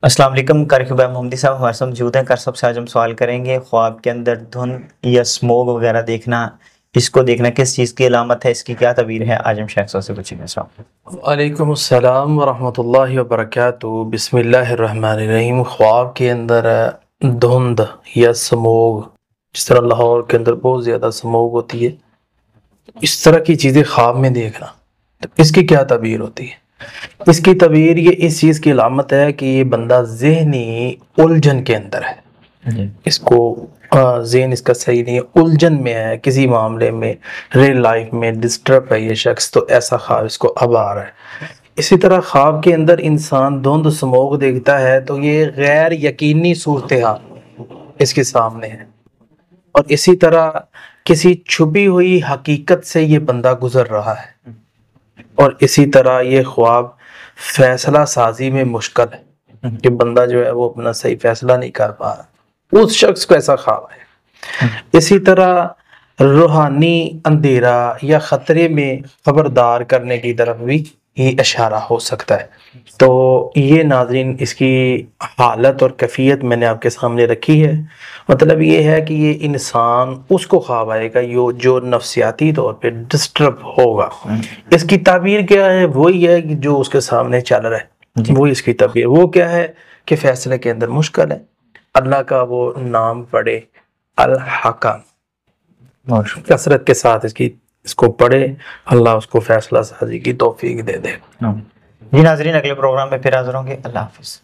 السلام علیکم قاری خبیر محمدی صاحب ہمارے ساتھ موجود ہیں۔ قاری صاحب سے آج ہم سوال کریں گے، خواب کے اندر دھند یا اسموگ وغیرہ دیکھنا، اس کو دیکھنا کس چیز کی علامت ہے، اس کی کیا تعبیر ہے؟ آج ہم شیخ صاحب سے پوچھیں گے۔ السلام علیکم۔ وعلیکم السلام ورحمۃ اللہ وبرکاتہ۔ بسم اللہ الرحمن الرحیم۔ خواب کے اندر دھند یا سموگ، جس طرح لاہور کے اندر بہت زیادہ سموگ ہوتی ہے، اس طرح کی چیزیں خواب میں دیکھنا، تو اس کی کیا تعبیر ہوتی ہے؟ اس کی تعبیر یہ اس چیز کی علامت ہے کہ یہ بندہ ذہنی الجھن کے اندر ہے، اس کو ذہن اس کا صحیح نہیں ہے، الجھن میں ہے کسی معاملے میں، ریل لائف میں ڈسٹرب ہے یہ شخص، تو ایسا خواب اس کو اب آ رہا ہے۔ اسی طرح خواب کے اندر انسان دھند سموگ دیکھتا ہے تو یہ غیر یقینی صورتحال اس کے سامنے ہے، اور اسی طرح کسی چھپی ہوئی حقیقت سے یہ بندہ گزر رہا ہے، اور اسی طرح یہ خواب فیصلہ سازی میں مشکل ہے کہ بندہ جو ہے وہ اپنا صحیح فیصلہ نہیں کر پا رہا، اس شخص کو ایسا خواب ہے۔ اسی طرح روحانی اندھیرا یا خطرے میں خبردار کرنے کی طرف بھی یہ اشارہ ہو سکتا ہے۔ تو یہ ناظرین اس کی حالت اور کیفیت میں نے آپ کے سامنے رکھی ہے۔ مطلب یہ ہے کہ یہ انسان اس کو خواب آئے گا جو نفسیاتی طور پہ ڈسٹرب ہوگا۔ اس کی تعبیر کیا ہے؟ وہی ہے کہ جو اس کے سامنے چل رہا ہے، وہی اس کی تعبیر۔ وہ کیا ہے کہ فیصلے کے اندر مشکل ہے، اللہ کا وہ نام پڑھے الحکم، کثرت کے ساتھ اس کو پڑھے، اللہ اس کو فیصلہ سازی کی توفیق دے دے۔ جی ناظرین، اگلے پروگرام میں پھر حاضر ہوں گے۔ اللہ حافظ۔